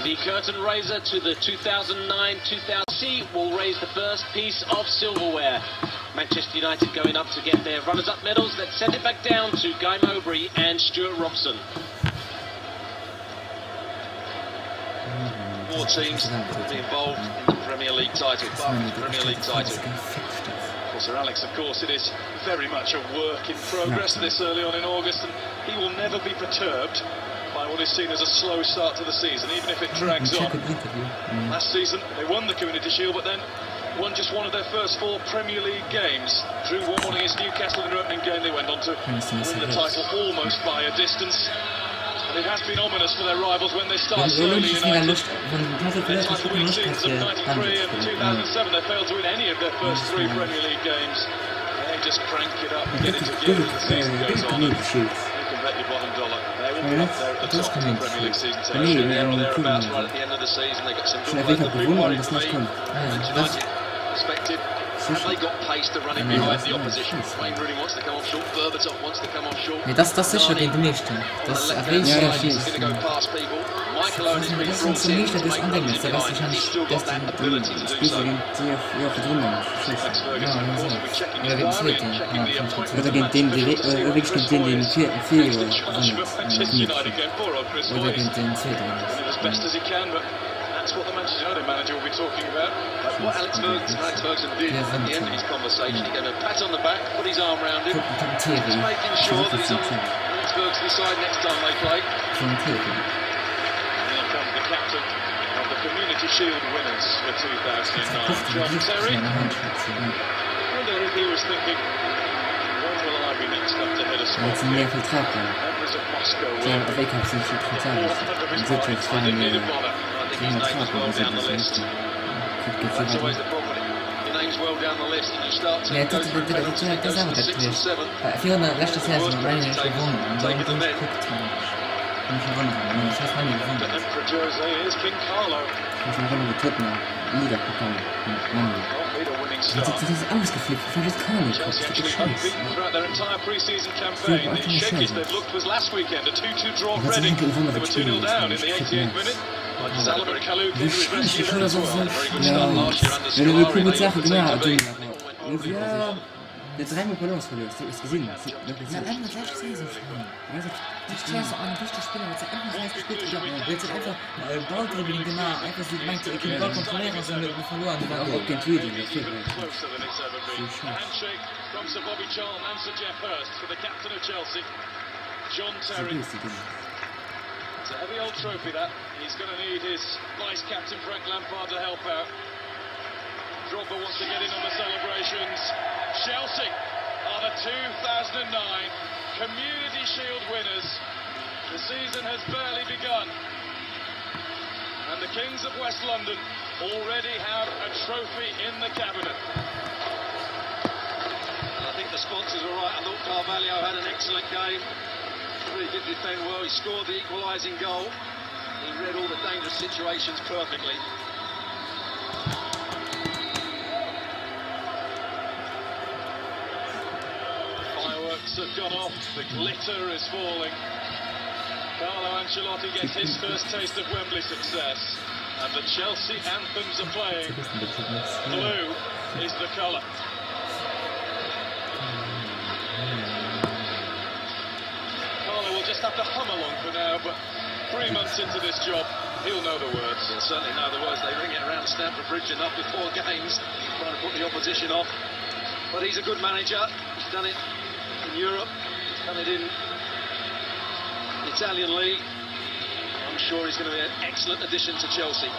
The curtain raiser to the 2009-2000 will raise the first piece of silverware. Manchester United going up to get their runners-up medals. Let's send it back down to Guy Mowbray and Stuart Robson. Four teams will be involved in the Premier League title, Premier League title. Well, Sir Alex, of course, it is very much a work in progress this early on in August, and he will never be perturbed by what is seen as a slow start to the season, even if it drags on. Last season, they won the Community Shield, but then won just one of their first 4 Premier League games. Drew 1-1 against Newcastle in their opening game. They went on to win the title almost by a distance. And it has been ominous for their rivals when they start slowly United. Their title-winning seasons of 93 and 2007, they failed to win any of their first 3 Premier League games. They just crank it up and get into gear as the season goes on. You can bet your bottom dollar. They will be up there at the top of the Premier League season. So there or thereabouts right at the end of the season. They've got some good work to be worried for me. And United perspective, have they got pace to run in behind the opposition? Wayne Rooney wants to come off short, Berbatov wants to come off short. Das ist schon gegen mich. Das erwähnt ja, he's going to go past people. Michael Owen has been brought in to make running in behind. He's still got that ability to do so. Alex Ferguson, of course, will be checking his diary and checking the appointment. Manchester United game for on Chris Hoy. As best as he can, but that's what the Manchester United manager will be talking about. What Alex Ferguson did at the end of his conversation, he gave him a pat on the back, put his arm around him, just making sure that he's on Alex Ferguson's side next time they play. And here comes the captain of the Community Shield winners for 2009, John Terry. I wonder if he was thinking, when will I be next up to head a squad? Members of Moscow will be at the forefront of his mind. I didn't need a bother. His name is well down the list. That's always the problem. Your name's well down the list and you start to go through games and it goes to the 6th and 7th. The worst of the take it to them. The Emperor Jose is King Carlo. Chelsea actually unbeaten throughout their entire pre-season campaign. The shakiest they've looked was last weekend, a 2-2 draw at Reading. They were 2-0 down in the 88th minute. Salomon Kalou came to his rescue there as well. A very good start last year under Scolari. They looked the team to beat. Jetzt rein mit Balance verlöst, du hast gesehen. Ja, einmal gleich gesehen so schön. Also, die stehen so an richtig Spieler, weil sie einfach gleich gespielt haben. Weil sie einfach Balldribbling genau, einfach so meint, ich kann Ball kontrollieren, also mit verloren. Die waren auch kein Tweeding. Handshake from Sir Bobby Charlton and Sir Jeff Hurst for the captain of Chelsea, John Terry. It's a heavy old trophy that. He's going to need his vice-captain Frank Lampard to help out. Drogba wants to get in on the celebrations. Chelsea are the 2009 Community Shield winners. The season has barely begun. And the Kings of West London already have a trophy in the cabinet. And I think the sponsors were right. I thought Carvalho had an excellent game. Really did defend well. He scored the equalising goal. He read all the dangerous situations perfectly. Fireworks have gone off. The glitter is falling. Carlo Ancelotti gets his first taste of Wembley success. And the Chelsea anthems are playing. Blue is the colour. We'll just have to hum along for now, but 3 months into this job, he'll know the words. He'll certainly know the words. They ring it around Stamford Bridge enough before games, trying to put the opposition off. But he's a good manager. He's done it in Europe. He's done it in the Italian league. I'm sure he's going to be an excellent addition to Chelsea.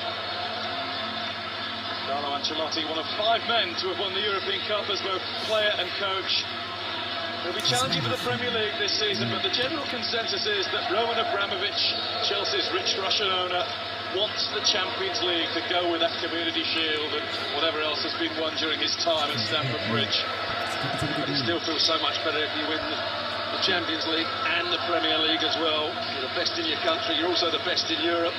Carlo Ancelotti, one of 5 men to have won the European Cup as both player and coach. He'll be challenging for the Premier League this season, but the general consensus is that Roman Abramovich, Chelsea's rich Russian owner, wants the Champions League to go with that Community Shield and whatever else has been won during his time at Stamford Bridge. But it still feels so much better if you win the Champions League and the Premier League as well. You're the best in your country, you're also the best in Europe.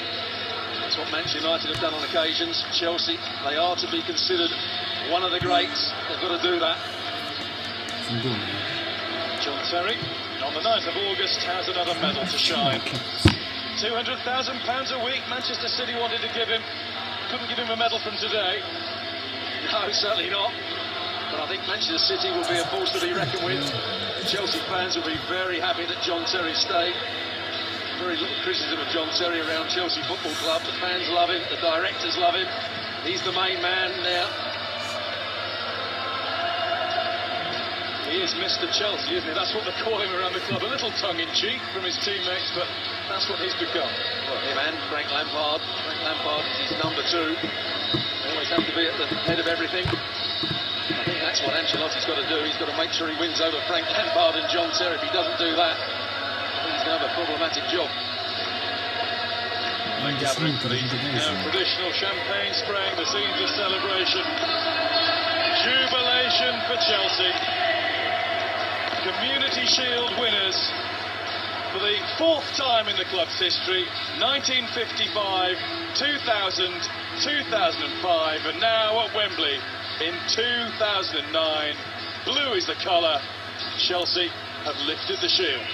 That's what Manchester United have done on occasions. Chelsea, they are to be considered one of the greats. They've got to do that. John Terry, on the 9th of August, has another medal to shine. £200,000 a week Manchester City wanted to give him. Couldn't give him a medal from today. No, certainly not. But I think Manchester City will be a force to be reckoned with. The Chelsea fans will be very happy that John Terry stayed. Very little criticism of John Terry around Chelsea Football Club. The fans love him, the directors love him. He's the main man now. He is Mr. Chelsea, isn't he? That's what they call him around the club. A little tongue-in-cheek from his teammates, but that's what he's become. Well, him and Frank Lampard. Frank Lampard is his number two. They always have to be at the head of everything. I think that's what Ancelotti's got to do. He's got to make sure he wins over Frank Lampard and John Terry. If he doesn't do that, I think he's going to have a problematic job. Gathering for the traditional champagne spraying, the scenes of celebration. Jubilation for Chelsea. Community Shield winners for the fourth time in the club's history. 1955, 2000, 2005, and now at Wembley in 2009. Blue is the colour. Chelsea have lifted the shield.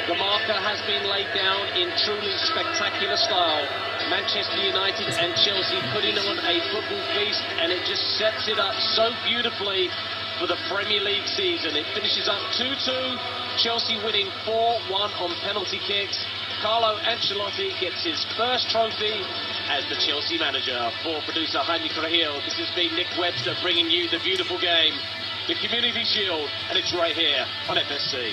The marker has been laid down in truly spectacular style. Manchester United and Chelsea putting on a football feast, and it just sets it up so beautifully for the Premier League season. It finishes up 2-2, Chelsea winning 4-1 on penalty kicks. Carlo Ancelotti gets his first trophy as the Chelsea manager. For producer Jaime Correal, this has been Nick Webster bringing you the beautiful game, the Community Shield, and it's right here on FSC.